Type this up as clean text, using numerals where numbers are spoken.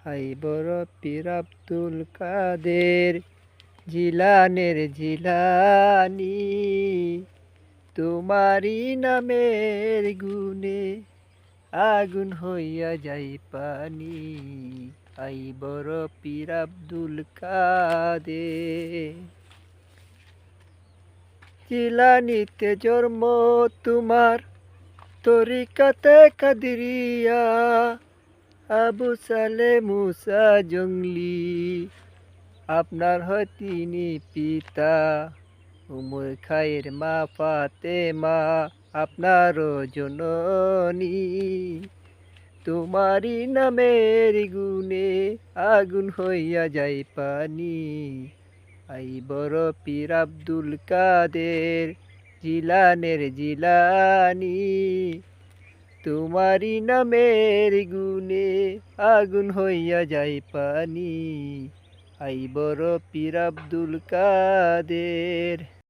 High বড় পীর আব্দুল কাদের জিলানের জিলানি, তোমারি নামের গুণে আগুন হইয়া যাই পানি। হাই বড় পীর আব্দুল কাদের। জিলানিতে জন্ম তোমার, তরিকাতে কাদিরিয়া, আবু সালে মুসা জঙ্গলি আপনার হয় তিনি পিতা। উমর খায়ের মা ফাতেমা আপনারও জননী, তোমারি নামের গুণে আগুন হইয়া যায় পানি। আই বড় পীর আব্দুল কাদের জিলানের জিলানি, তোমারি নামের গুণে আগুন হইয়া যায় পানি। আই বড় পীর আব্দুল কাদের।